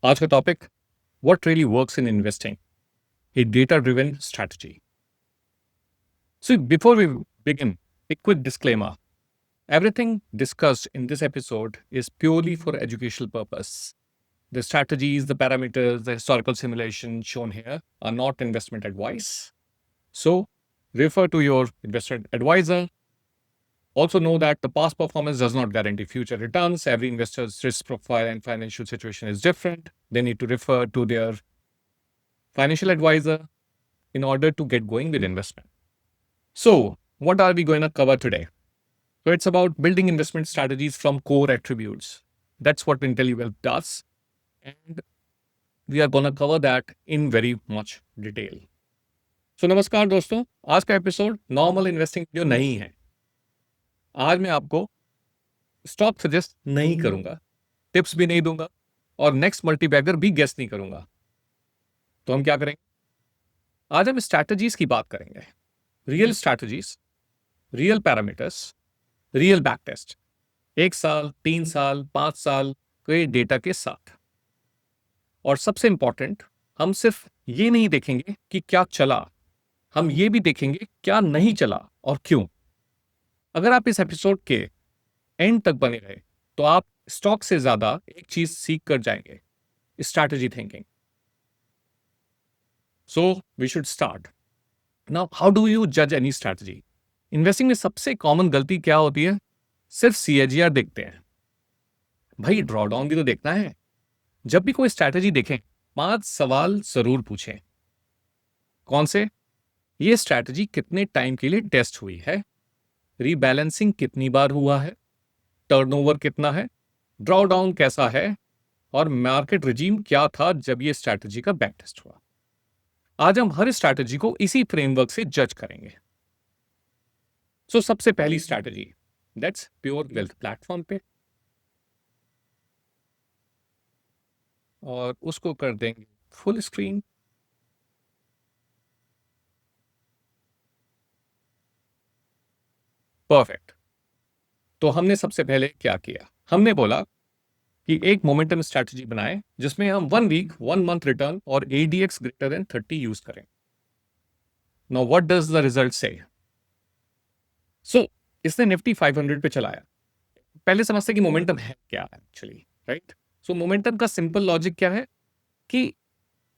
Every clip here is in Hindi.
आज का topic what really works in investing A data driven strategy. So before we begin, a quick disclaimer. Everything discussed in this episode is purely for educational purpose. The strategies, the parameters, the historical simulation shown here are not investment advice. So refer to your investment advisor. Also know that the past performance does not guarantee future returns. Every investor's risk profile and financial situation is different. They need to refer to their financial advisor in order to get going with investment. So, what are we going to cover today? So, it's about building investment strategies from core attributes. That's what IntelliWealth does. And we are going to cover that in very much detail. So, नमस्कार दोस्तों, आज का एपिसोड नॉर्मल इन्वेस्टिंग वीडियो नहीं है. आज मैं आपको स्टॉक सजेस्ट नहीं करूंगा, टिप्स भी नहीं दूंगा और नेक्स्ट मल्टीबैगर भी गेस नहीं करूंगा. तो हम क्या करेंगे? आज हम स्ट्रैटेजीज की बात करेंगे. Real strategies, real parameters, real back test, 1 साल, 3 साल, 5 साल के डेटा के साथ. और सबसे इंपॉर्टेंट, हम सिर्फ ये नहीं देखेंगे कि क्या चला, हम ये भी देखेंगे क्या नहीं चला और क्यों. अगर आप इस एपिसोड के एंड तक बने रहे तो आप स्टॉक से ज्यादा एक चीज सीख कर जाएंगे, strategy thinking. So we should start. Now how do you जज एनी स्ट्रैटेजी? इन्वेस्टिंग में सबसे कॉमन गलती क्या होती है? सिर्फ CAGR देखते हैं. भाई ड्रॉडाउन भी तो देखना है. जब भी कोई स्ट्रैटेजी देखें, 5 सवाल जरूर पूछें. कौन से? ये स्ट्रैटेजी कितने टाइम के लिए टेस्ट हुई है, रीबैलेंसिंग कितनी बार हुआ है, टर्नओवर कितना है, ड्रॉडाउन कैसा है और मार्केट रिजीम क्या था जब ये स्ट्रैटेजी का बैक टेस्ट हुआ. आज हम हर स्ट्रैटेजी को इसी फ्रेमवर्क से जज करेंगे. सो सबसे पहली strategy, that's pure wealth platform पे, और उसको कर देंगे फुल स्क्रीन. परफेक्ट. तो हमने सबसे पहले क्या किया? हमने बोला कि एक मोमेंटम स्ट्रैटेजी बनाए जिसमें हम 1 वीक 1 मंथ रिटर्न और ADX ग्रेटर देन 30 यूज करें. Now what does the result से? सो इसने निफ्टी 500 पे चलाया. पहले समझते कि मोमेंटम है क्या एक्चुअली, राइट? सो मोमेंटम का सिंपल लॉजिक क्या है कि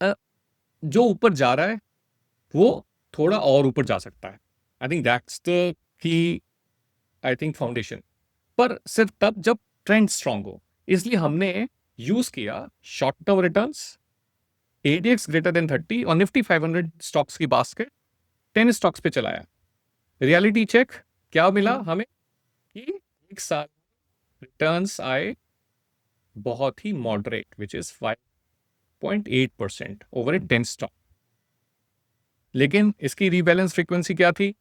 जो ऊपर जा रहा है वो थोड़ा और ऊपर जा सकता है. I think that's the key, I think foundation. पर सिर्फ तब जब ट्रेंड स्ट्रांग हो. इसलिए हमने यूज किया short term returns, ADX greater than 30 और निफ्टी 500 स्टॉक्स की बास्केट 10 स्टॉक्स पे चलाया. रियलिटी चेक क्या मिला हमें कि 1 साल रिटर्न्स आए बहुत ही moderate, which is 5.8% over a 10 stock. लेकिन इसकी रीबैलेंस फ्रीक्वेंसी क्या थी?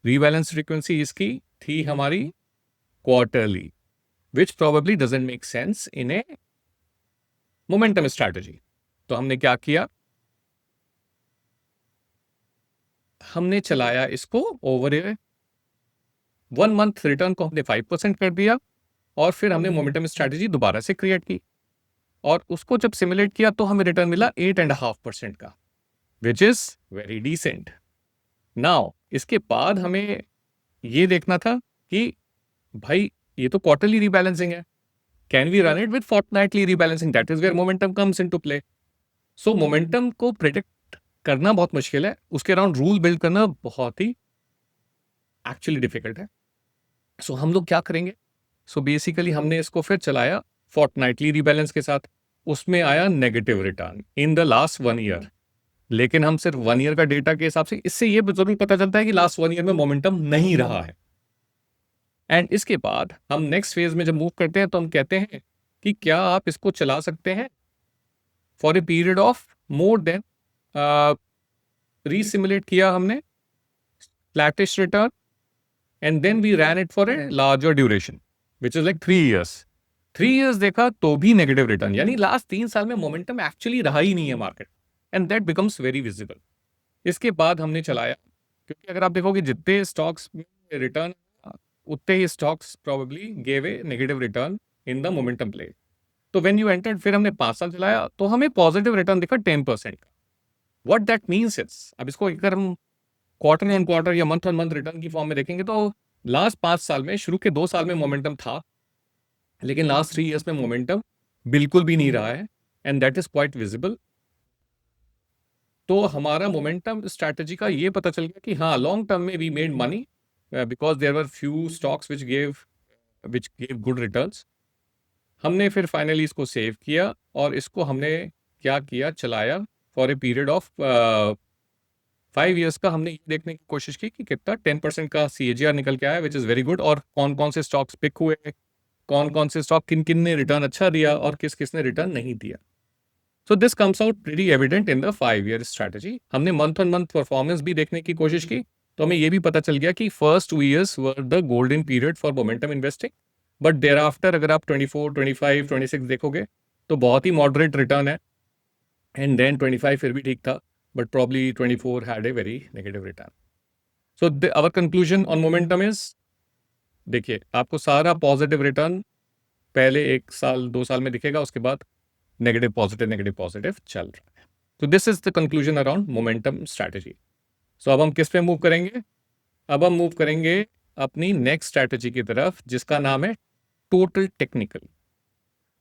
रीबैलेंस फ्रीक्वेंसी इसकी थी हमारी quarterly, which probably doesn't make sense in A momentum strategy. तो हमने क्या किया? हमने चलाया इसको ओवर ए 1 मंथ रिटर्न को हमने 5% कर दिया और फिर हमने मोमेंटम स्ट्रैटेजी दोबारा से क्रिएट की और उसको जब सिमुलेट किया तो हमें रिटर्न मिला 8.5% का, which is very decent. Now इसके बाद हमें ये देखना था कि भाई ये तो क्वार्टरली रीबैलेंसिंग है, can we run it with fortnightly rebalancing? That is where momentum comes into play. So momentum को प्रिडिक्ट करना बहुत मुश्किल है, उसके अराउंड रूल बिल्ड करना बहुत ही एक्चुअली डिफिकल्ट है. सो हम लोग क्या करेंगे? सो बेसिकली हमने इसको फिर चलाया फोर्टनाइटली रीबैलेंस के साथ. उसमें आया negative return in the last 1 year. लेकिन हम सिर्फ 1 ईयर का डेटा के हिसाब से, इससे ये जरूर पता चलता है कि लास्ट 1 ईयर में मोमेंटम नहीं रहा है. एंड इसके बाद हम नेक्स्ट फेज में जब मूव करते हैं तो हम कहते हैं कि क्या आप इसको चला सकते हैं for a period of more than, resimulate किया हमने flattish return and then we ran it for a larger duration which is like 3 years. 3 years देखा तो भी नेगेटिव रिटर्न, यानी लास्ट 3 साल में मोमेंटम एक्चुअली रहा ही नहीं है market, and that becomes very visible. इसके बाद हमने चलाया, क्योंकि अगर आप देखोगे जितने स्टॉक्स में रिटर्न उतने ही stocks probably gave a negative return in the momentum play. तो व्हेन यू एंटर्ड, फिर हमने 5 साल चलाया तो हमें पॉजिटिव रिटर्न दिखा 10% का। व्हाट दैट मीन्स इज, अब इसको अगर हम क्वार्टर ऑन क्वार्टर या मंथ ऑन मंथ रिटर्न की फॉर्म में देखेंगे तो लास्ट 5 साल में, शुरू के 2 साल में मोमेंटम था, लेकिन लास्ट 3 ईयर्स में मोमेंटम बिल्कुल भी नहीं रहा है, and that is quite visible. तो हमारा मोमेंटम स्ट्रैटेजी का ये पता चल गया कि हाँ, लॉन्ग टर्म में we made money because there were few stocks which gave good returns. हमने फिर फाइनली इसको सेव किया और इसको हमने क्या किया, चलाया for a period of 5 years का। हमने ये देखने की कोशिश की कि कितना 10% का CAGR निकल के आया, विच इज़ वेरी गुड, और कौन कौन से स्टॉक्स पिक हुए, कौन कौन से स्टॉक किन किन ने रिटर्न अच्छा दिया और किस किस ने रिटर्न नहीं दिया। So this comes out pretty evident in the 5 year strategy. हमने मंथ ऑन मंथ परफॉर्मेंस भी देखने की कोशिश की, तो हमें ये भी पता चल गया कि first 2 years were the golden period for momentum investing, but thereafter अगर आप 24, 25, 26 देखोगे तो बहुत ही मॉडरेट रिटर्न है, एंड देन 25 फिर भी ठीक था, but probably 24 had a very negative return. So our conclusion on momentum is, देखिए आपको सारा पॉजिटिव रिटर्न पहले 1 साल 2 साल में दिखेगा, उसके बाद नेगेटिव पॉजिटिव चल रहा है। तो this is the conclusion around momentum strategy. So अब हम किस पे मूव करेंगे? अब हम मूव करेंगे अपनी नेक्स्ट स्ट्रैटेजी की तरफ, जिसका नाम है total technical.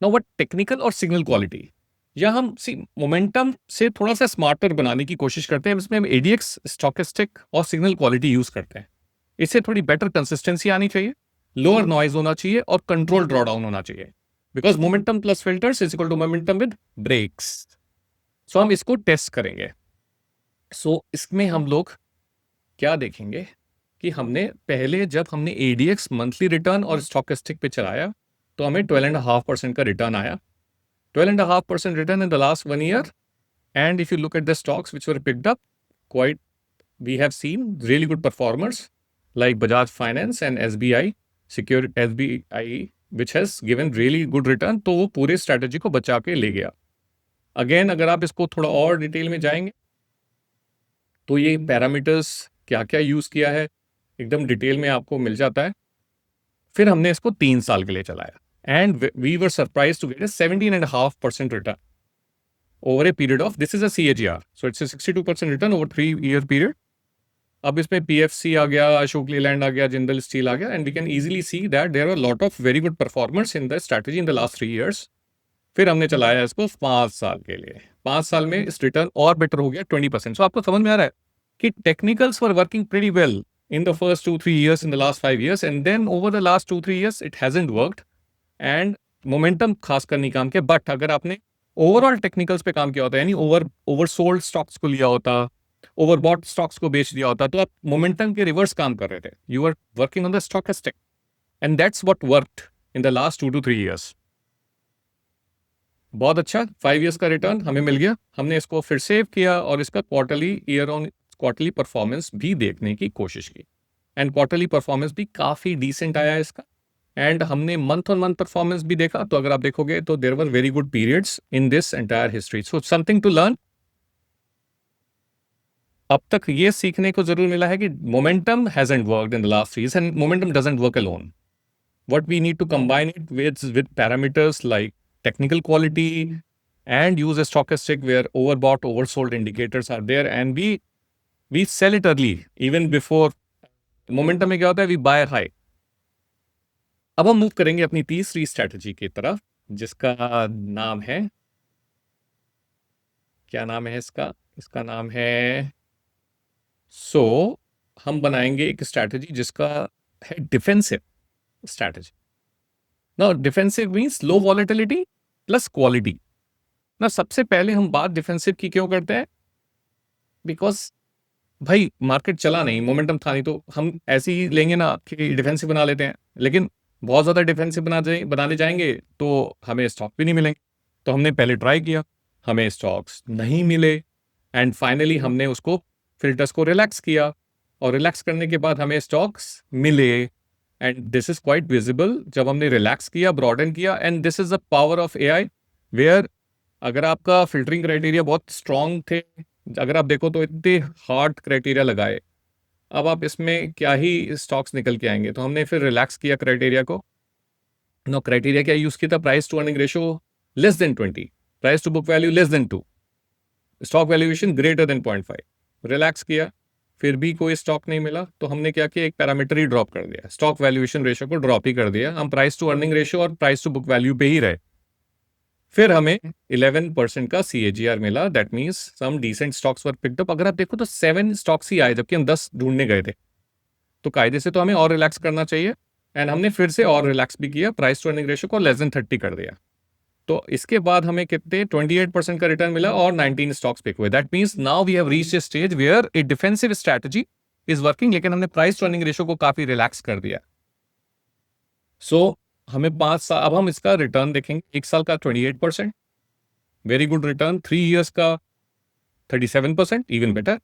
Now what technical और सिग्नल क्वालिटी, या हम मोमेंटम से थोड़ा सा स्मार्टर बनाने की कोशिश करते हैं। इसमें हम ADX, स्टोकेस्टिक और सिग्नल क्वालिटी यूज करते हैं। इससे थोड़ी बेटर कंसिस्टेंसी आनी चाहिए, लोअर नॉइज होना चाहिए और कंट्रोल ड्रॉडाउन होना चाहिए, because momentum plus filters is equal to momentum with brakes. So हम इसको टेस्ट करेंगे। सो इसमें हम लोग क्या देखेंगे कि हमने पहले जब हमने ADX मंथली रिटर्न और स्टोकेस्टिक पे चलाया तो हमें 12.5% का रिटर्न आया, 12.5% return in the last 1 year. And if you look at the stocks which were picked up, quite we have seen really good performers like Bajaj Finance and SBI, which has given really good return. तो वो पूरे स्ट्रैटेजी को बचा के ले गया। अगेन अगर आप इसको थोड़ा और डिटेल में जाएंगे तो ये पैरामीटर्स क्या क्या यूज किया है एकदम डिटेल में आपको मिल जाता है। फिर हमने इसको 3 साल के लिए चलाया, and we were surprised to get a 17.5% return over a period of, this is a CAGR, so it's a 62% return over 3-year period. अब इसमें PFC आ गया, अशोक लीलैंड आ गया, जिंदल स्टील आ गया, and we can easily see that there are lot of very good performers in the strategy in the last 3 years. फिर हमने चलाया इसको 5 साल के लिए। 5 साल में इस रिटर्न और बेटर हो गया 20%। सो आपको समझ में आ रहा है कि technicals were working pretty well in the first 2-3 years, in the last 5 years, and then over the last 2-3 years it hasn't worked, and momentum खासकर नहीं काम किया। बट अगर आपने ओवरऑल टेक्निकल्स पे काम किया होता, यानी ओवरसोल्ड स्टॉक्स को लिया होता, ओवरबॉट स्टॉक्स को बेच दिया होता, तो आप मोमेंटम के रिवर्स काम कर रहे थे। You are working on the stochastic, and that's what worked in the last 2 to 3 years। बहुत अच्छा 5 years का रिटर्न हमें मिल गया। हमने इसको फिर सेव किया और इसका क्वार्टरली परफॉर्मेंस भी देखने की कोशिश की, एंड क्वार्टरली परफॉर्मेंस भी काफ़ी डिसेंट आया इसका। एंड हमने मंथ ऑन मंथ परफॉर्मेंस भी देखा, तो अगर आप देखोगे तो there were very good periods in this entire history. So something to learn. अब तक ये सीखने को जरूर मिला है कि momentum hasn't worked in the last 3 years, and momentum doesn't work alone. What we need to combine it with parameters like technical quality, and use a stochastic where overbought, oversold indicators are there, and we sell it early even before momentum में क्या होता है, we buy high। अब हम मूव करेंगे अपनी तीसरी स्ट्रैटेजी की तरफ, जिसका नाम है, क्या नाम है इसका? इसका नाम है, हम बनाएंगे एक स्ट्रैटेजी जिसका है defensive strategy. Now defensive means low volatility plus quality. ना सबसे पहले हम बात डिफेंसिव की क्यों करते हैं? बिकॉज भाई मार्केट चला नहीं, मोमेंटम था नहीं, तो हम ऐसे ही लेंगे ना कि डिफेंसिव बना लेते हैं, लेकिन बहुत ज़्यादा डिफेंसिव बनाने जाएंगे तो हमें स्टॉक भी नहीं मिलेंगे। तो हमने पहले ट्राई किया, हमें स्टॉक्स नहीं मिले, एंड फाइनली हमने उसको फिल्टर्स को रिलैक्स किया, और रिलैक्स करने के बाद हमें स्टॉक्स मिले, and this is quite visible जब हमने रिलैक्स किया, ब्रॉडन किया, and this is the power of AI, where अगर आपका फिल्टरिंग क्राइटेरिया बहुत स्ट्रांग थे, अगर आप देखो तो इतने हार्ड क्राइटेरिया लगाए, अब आप इसमें क्या ही स्टॉक्स निकल के आएंगे। तो हमने फिर रिलैक्स किया क्राइटेरिया को। नो क्राइटेरिया क्या यूज़ किया था? Price to earning ratio less than 20, price to book value less than 2, stock valuation greater than 0.5। Relax किया, फिर भी कोई स्टॉक नहीं मिला, तो हमने क्या किया, एक पैरामीटर ही ड्रॉप कर दिया, स्टॉक वैल्यूएशन रेशियो को ड्रॉप ही कर दिया, हम प्राइस टू अर्निंग रेशियो और प्राइस टू बुक वैल्यू पे ही रहे। फिर हमें 11% का CAGR मिला, that means some decent stocks were picked up. अगर आप देखो तो 7 स्टॉक्स ही आए, जबकि हम 10 ढूंढने गए थे। तो कायदे से तो हमें और रिलैक्स करना चाहिए, एंड हमने फिर से और रिलैक्स भी किया, प्राइस टू अर्निंग रेशियो को लेस देन 30 कर दिया। तो इसके बाद हमें कितने 28% का रिटर्न मिला और 19 स्टॉक्स पिक हुए। That means now we have reached a stage where a defensive strategy is working, लेकिन हमने प्राइस टू अर्निंग रेशियो को काफी रिलैक्स कर दिया। सो हमें 5 साल, अब हम इसका रिटर्न देखेंगे। 1 साल का 28%, वेरी गुड रिटर्न। 3 years का 37%, इवन बेटर।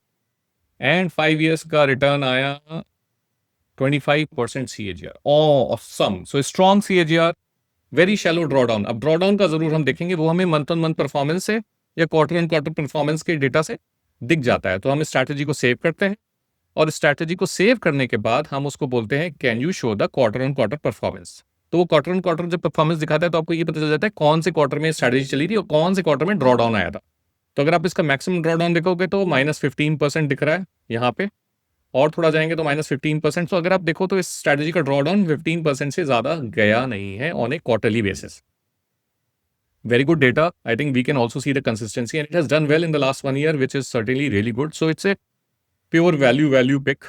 एंड 5 years का रिटर्न आया 25% CAGR। Awesome. So strong CAGR, very shallow drawdown. अब ड्रॉडाउन का जरूर हम देखेंगे, वो हमें मंथ ऑन मंथ परफॉर्मेंस से या क्वार्टर एंड क्वार्टर परफॉर्मेंस के डेटा से दिख जाता है। तो हम स्ट्रैटेजी को सेव करते हैं, और स्ट्रैटेजी को सेव करने के बाद हम उसको बोलते हैं can you show the quarter on quarter performance. तो वो क्वार्टर ऑन क्वार्टर जब परफॉर्मेंस दिखाता है तो आपको ये पता चल जाता है कौन से क्वार्टर में स्ट्रैटेजी चली थी और कौन से क्वार्टर में ड्रॉडाउन आया था। तो अगर आप इसका मैक्सिमम ड्रॉडाउन देखोगे तो -15% दिख रहा है यहाँ पे, और थोड़ा जाएंगे तो -15%। तो अगर आप देखो तो इस स्ट्रैटेजी का ड्रॉडाउन 15% से ज्यादा गया नहीं है on A quarterly basis. Very good data. I think we can also see the consistency, and it has done well in the last 1 year, which is certainly really good. So it's a pure value pick,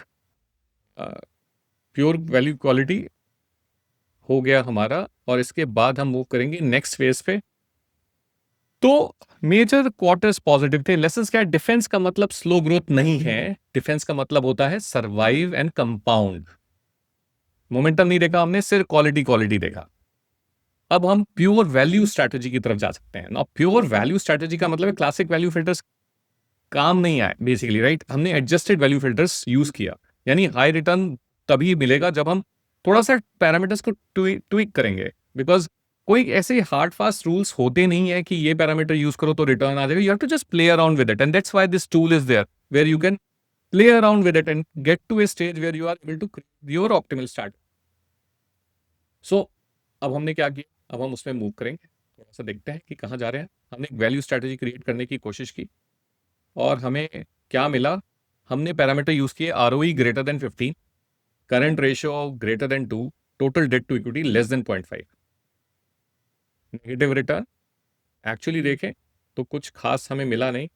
pure value quality हो गया हमारा। और इसके बाद हम मूव करेंगे नेक्स्ट फेज पे। तो मेजर क्वार्टर्स पॉजिटिव थे। लेसन्स क्या है, डिफेंस का मतलब स्लो ग्रोथ नहीं है, डिफेंस का मतलब होता है सर्वाइव एंड कंपाउंड। मोमेंटम नहीं देखा हमने, सिर्फ क्वालिटी देखा। अब हम प्योर वैल्यू स्ट्रैटेजी की तरफ जा सकते हैं ना। प्योर वैल्यू स्ट्रैटेजी का मतलब है क्लासिक वैल्यू फिल्टर्स काम नहीं आए बेसिकली, राइट। हमने एडजस्टेड वैल्यू फिल्टर्स यूज किया, यानी हाई रिटर्न तभी मिलेगा जब हम थोड़ा सा पैरामीटर्स को ट्विक करेंगे। बिकॉज कोई ऐसे हार्ड फास्ट रूल्स होते नहीं है कि ये पैरामीटर यूज करो तो रिटर्न आ जाएगा। You have to just play around with it, and that's why this tool is there where you can play around with it and get to a stage where you are able to create your optimal start. So अब हमने क्या किया, अब हम उसमें मूव करेंगे, थोड़ा सा देखते हैं कि कहाँ जा रहे हैं। हमने एक वैल्यू स्ट्रैटेजी क्रिएट करने की कोशिश की, और हमें क्या मिला, हमने पैरामीटर यूज किए ROE greater than 15, current ratio greater than 2, total debt to equity less than 0.5। Negative return actually देखें तो कुछ खास हमें मिला नहीं,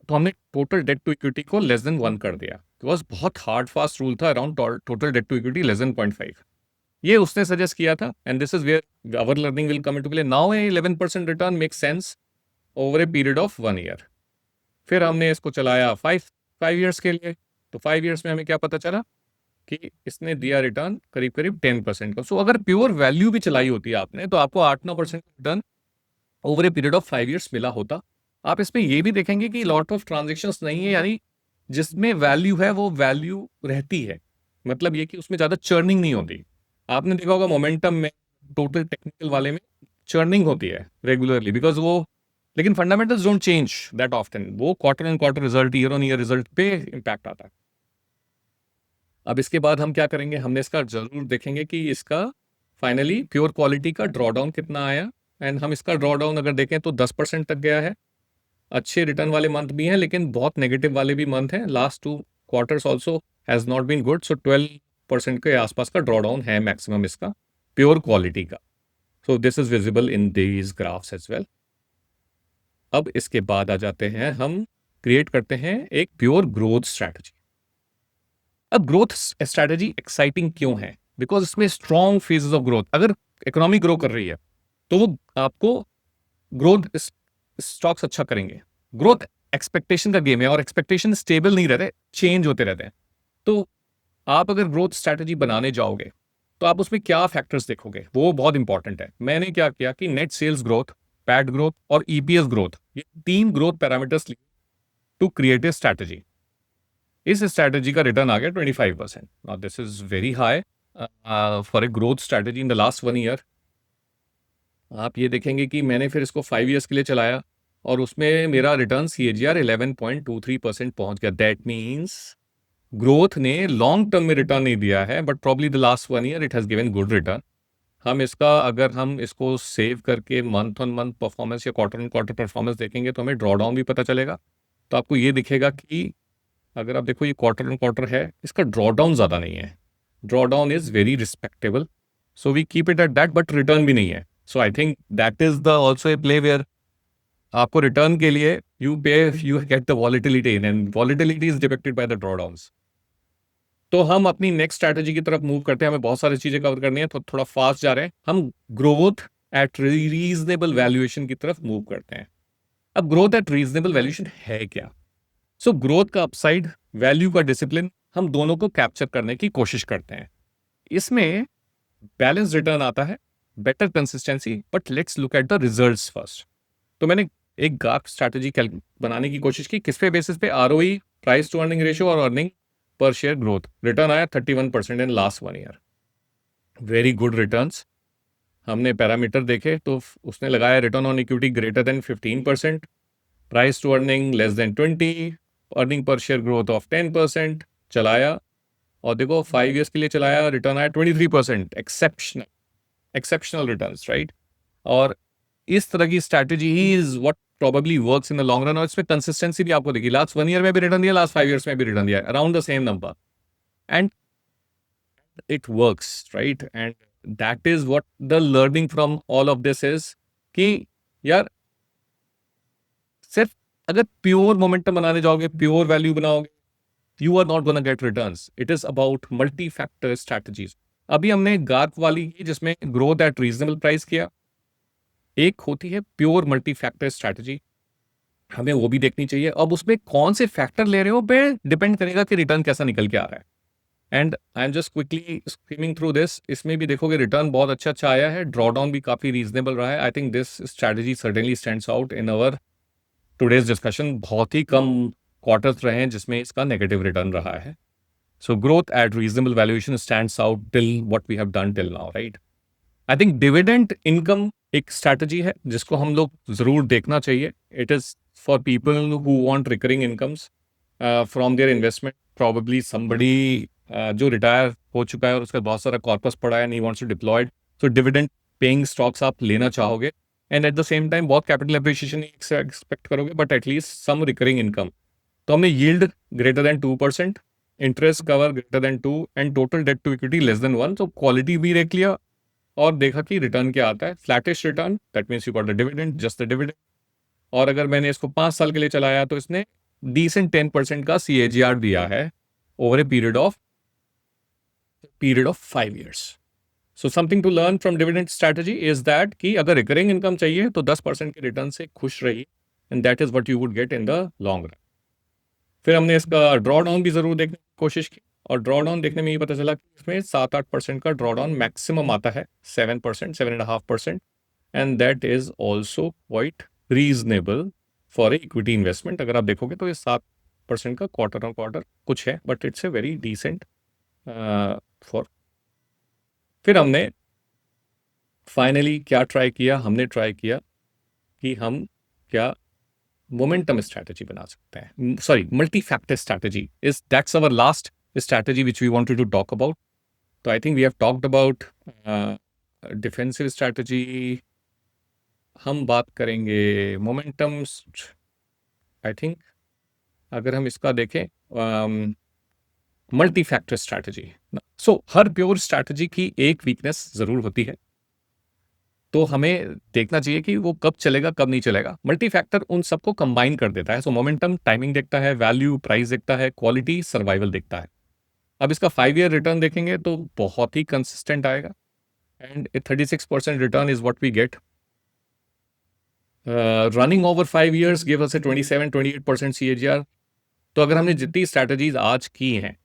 तो हमने टोटल डेट टू इक्विटी को लेस देन 1 कर दिया, बिकॉज बहुत हार्ड फास्ट रूल था around total debt to equity less than 0.5। ये उसने सजेस्ट किया था, and this is where our learning will come into play. Now 11% return make sense over a period of 1 year। फिर हमने इसको चलाया 5 years के लिए, तो 5 years में हमें क्या पता चला कि इसने दिया रिटर्न करीब करीब 10% का। सो अगर प्योर वैल्यू भी चलाई होती है आपने तो आपको 8-9% return over a period of 5 years मिला होता। आप इसमें ये भी देखेंगे कि लॉट ऑफ ट्रांजेक्शन्स नहीं है, यानी जिसमें वैल्यू है वो वैल्यू रहती है, मतलब ये कि उसमें ज़्यादा चर्निंग नहीं होती। आपने देखा होगा मोमेंटम में, टोटल टेक्निकल वाले में चर्निंग होती है रेगुलरली, बिकॉज वो, लेकिन fundamentals don't change that often. वो quarter and quarter result, year on year result पे इंपैक्ट आता है। अब इसके बाद हम क्या करेंगे, हमने इसका जरूर देखेंगे कि इसका फाइनली प्योर क्वालिटी का ड्रॉडाउन कितना आया। एंड हम इसका ड्रॉडाउन अगर देखें तो 10% तक गया है। अच्छे रिटर्न वाले मंथ भी हैं, लेकिन बहुत नेगेटिव वाले भी मंथ हैं। Last 2 quarters also has not been good. So 12% के आसपास का ड्रॉडाउन है मैक्सिमम इसका प्योर क्वालिटी का। So this is visible in these graphs as well. अब इसके बाद आ जाते हैं, हम क्रिएट करते हैं एक प्योर ग्रोथ स्ट्रैटेजी। अब ग्रोथ स्ट्रैटेजी एक्साइटिंग क्यों है, बिकॉज इसमें स्ट्रॉन्ग फेजेस ऑफ ग्रोथ। अगर इकोनॉमी ग्रो कर रही है तो वो आपको ग्रोथ स्टॉक्स अच्छा करेंगे। ग्रोथ एक्सपेक्टेशन का गेम है, और एक्सपेक्टेशन स्टेबल नहीं रहते, चेंज होते रहते हैं। तो आप अगर ग्रोथ स्ट्रैटेजी बनाने जाओगे तो आप उसमें क्या फैक्टर्स देखोगे, वो बहुत इंपॉर्टेंट है। मैंने क्या किया कि net sales growth, PAT growth और EPS ग्रोथ, ये 3 ग्रोथ पैरामीटर्स लिए टू क्रिएट ए स्ट्रैटेजी। इस स्ट्रैटेजी का रिटर्न आ गया 25%। Now this is very high for a growth strategy in the last 1 year। आप ये देखेंगे कि मैंने फिर इसको 5 years के लिए चलाया, और उसमें मेरा रिटर्न CAGR 11.23% पहुंच गया। दैट मीन्स ग्रोथ ने लॉन्ग टर्म में रिटर्न नहीं दिया है, but probably the last 1 year it has given good return. हम इसका अगर हम इसको सेव करके मंथ ऑन मंथ परफॉर्मेंस या क्वार्टर ऑन क्वार्टर परफॉर्मेंस देखेंगे तो हमें ड्रॉ डाउन भी पता चलेगा। तो आपको ये दिखेगा कि अगर आप देखो ये क्वार्टर ऑन क्वार्टर है, इसका ड्रॉ डाउन ज़्यादा नहीं है, draw down is very respectable, so we keep it at that, but return भी नहीं है। So I think that is the also a play where आपको रिटर्न के लिए you get the volatility in, and volatility is depicted by the draw downs. तो हम अपनी नेक्स्ट स्ट्रैटेजी की तरफ मूव करते हैं, हमें बहुत सारी चीजें कवर करनी है तो थोड़ा फास्ट जा रहे हैं हम। ग्रोथ एट रीजनेबल वैल्यूएशन की तरफ मूव करते हैं। अब ग्रोथ एट रीजनेबल वैल्यूएशन है क्या? सो ग्रोथ का अपसाइड, वैल्यू का डिसिप्लिन, हम दोनों को कैप्चर करने की कोशिश करते हैं। इसमें बैलेंस रिटर्न आता है, better consistency, but let's look at the results first. तो मैंने एक गार्क स्ट्रैटेजी बनाने की कोशिश की, किस पे बेसिस पे? ROE, price to earning ratio और earning per share growth. Return आया 31% in last 1 year, very good returns. हमने पैरामीटर देखे तो उसने लगाया return on equity greater than 15%, price to earning less than 20, earning per share growth of 10%। चलाया और देखो 5 ईयर्स के लिए चलाया, रिटर्न आया 23%, एक्सेप्शनल, एक्सेप्शनल रिटर्न्स, राइट? और इस तरह की strategy he is what probably works in the long run. और इसमें कंसिस्टेंसी भी आपको देखी, लास्ट 1 ईयर में भी रिटर्न दिया, लास्ट 5 ईयर्स में भी रिटर्न दिया, around the same number, and it works, right? And that is what the learning from all of this is कि यार सिर्फ अगर प्योर मोमेंटम बनाने जाओगे, प्योर वैल्यू बनाओगे, you are not gonna get returns. It is about multi factor strategies. अभी हमने गार्क वाली की जिसमें ग्रोथ एट रीजनेबल प्राइस किया, एक होती है प्योर मल्टी फैक्टर स्ट्रैटेजी, हमें वो भी देखनी चाहिए। अब उसमें कौन से फैक्टर ले रहे हो पे डिपेंड करेगा कि रिटर्न कैसा निकल के आ रहा है। And I am just quickly screaming through this, इसमें भी देखोगे रिटर्न बहुत अच्छा अच्छा आया है, ड्रॉ डाउन भी काफी रीजनेबल रहा है। I think this strategy certainly stands out in our today's discussion. बहुत ही कम क्वार्टर्स रहे हैं जिसमें इसका नेगेटिव रिटर्न रहा है। So growth at reasonable valuation stands out till what we have done till now, right? I think dividend income एक स्ट्रैटेजी है जिसको हम लोग जरूर देखना चाहिए। It is for people who want recurring incomes from their investment, probably somebody जो रिटायर हो चुका है और उसका बहुत सारा कॉर्पस पड़ा है and he wants to deployed, so dividend paying stocks आप लेना चाहोगे, and at the same time बहुत कैपिटल एप्रिसिएशन एक्सपेक्ट करोगे, but at least some recurring income. तो हमने yield greater than 2%, interest cover greater than 2, and total debt to equity less than 1। तो क्वालिटी भी देख लिया और देखा कि रिटर्न क्या आता है, flattish return, that means you got the dividend, just the dividend. और अगर मैंने इसको 5 साल के लिए चलाया तो इसने डिसेंट 10% का CAGR दिया है over a period of 5 years. So something to learn from dividend strategy is that कि अगर रिकरिंग इनकम चाहिए तो 10% के रिटर्न से खुश रहिए, and that is what you would get in the long run. फिर हमने इसका ड्रॉ डाउन भी जरूर देखने की कोशिश की, और ड्रॉ डाउन देखने में ये पता चला कि इसमें 7-8% का ड्रॉ डाउन मैक्सिमम आता है, 7%, 7.5%, and that is also quite reasonable for equity investment. अगर आप देखोगे तो ये 7% का क्वार्टर ऑन क्वार्टर कुछ है, but it's a very decent for. फिर हमने फाइनली क्या ट्राई किया? हमने ट्राई किया कि हम क्या मोमेंटम स्ट्रैटेजी बना सकते हैं, sorry multi factor strategy is that's our last strategy which we wanted to talk about. So I think we have talked about defensive strategy. हम बात करेंगे मोमेंटम। आई थिंक अगर हम इसका देखें मल्टी फैक्टर स्ट्रैटेजी, सो हर प्योर स्ट्रैटेजी की एक वीकनेस जरूर होती है, तो हमें देखना चाहिए कि वो कब चलेगा कब नहीं चलेगा। मल्टी फैक्टर उन सबको कंबाइन कर देता है। सो मोमेंटम टाइमिंग देखता है, वैल्यू प्राइस देखता है, क्वालिटी सर्वाइवल देखता है। अब इसका 5 ईयर रिटर्न देखेंगे तो बहुत ही कंसिस्टेंट आएगा, and 36% return is what we get. Running over 5 years give us a 27-28% CAGR। तो अगर हमने जितनी स्ट्रैटेजीज आज की हैं,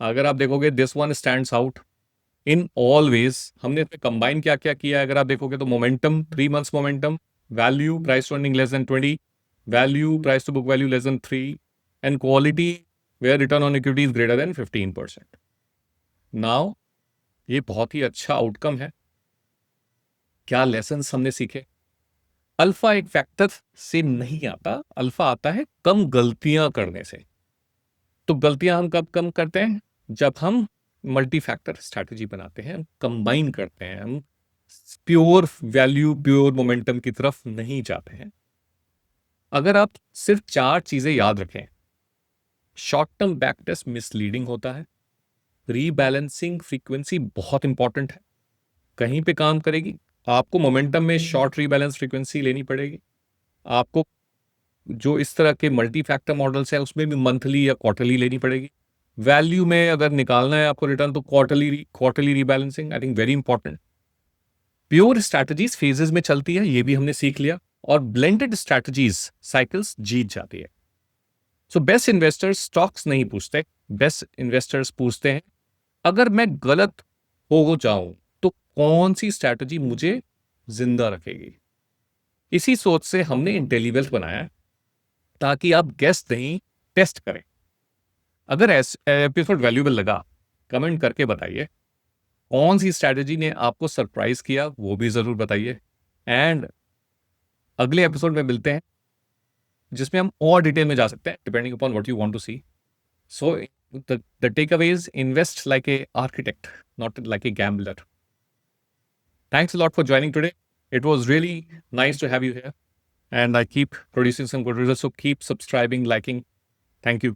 अगर आप देखोगे this one stands out in all ways. हमने इसमें कंबाइन क्या क्या किया है अगर आप देखोगे तो momentum, 3 months momentum, value price to earning less than 20, value price to book value less than 3, and quality where return on equity is greater than 15%। Now ये बहुत ही अच्छा आउटकम है। क्या लेसन्स हमने सीखे? अल्फा एक फैक्टर से नहीं आता, अल्फा आता है कम गलतियां करने से। तो गलतियां हम कब कम करते हैं? जब हम मल्टी फैक्टर स्ट्रैटेजी बनाते हैं, हम कंबाइन करते हैं, हम प्योर वैल्यू, प्योर मोमेंटम की तरफ नहीं जाते हैं। अगर आप सिर्फ 4 चीजें याद रखें, short term back test misleading होता है, रीबैलेंसिंग फ्रीक्वेंसी बहुत इंपॉर्टेंट है, कहीं पे काम करेगी, आपको मोमेंटम में शॉर्ट रीबैलेंस फ्रीक्वेंसी लेनी पड़ेगी, आपको जो इस तरह के मल्टी फैक्टर मॉडल्स हैं उसमें भी मंथली या क्वार्टरली लेनी पड़ेगी। वैल्यू में अगर निकालना है आपको रिटर्न, तो quarterly rebalancing I think very important. Pure strategies phases में चलती है, ये भी हमने सीख लिया, और ब्लेंडेड स्ट्रैटेजीज साइकिल्स जीत जाती है। सो बेस्ट इन्वेस्टर्स स्टॉक्स नहीं पूछते, बेस्ट इन्वेस्टर्स पूछते हैं अगर मैं गलत हो जाऊं तो कौन सी स्ट्रैटेजी मुझे जिंदा रखेगी। इसी सोच से हमने इंटेलीवेल्थ बनाया है, ताकि आप गेस नहीं, टेस्ट करें। अगर एपिसोड वैल्यूएबल लगा, कमेंट करके बताइए कौन सी स्ट्रैटेजी ने आपको सरप्राइज किया, वो भी जरूर बताइए। एंड अगले एपिसोड में मिलते हैं, जिसमें हम और डिटेल में जा सकते हैं, depending upon what you want to see. So the takeaways, invest like a architect, not like a gambler. Thanks a lot for joining today. It was really nice to have you here. And I keep producing some good results. So keep subscribing, liking. Thank you.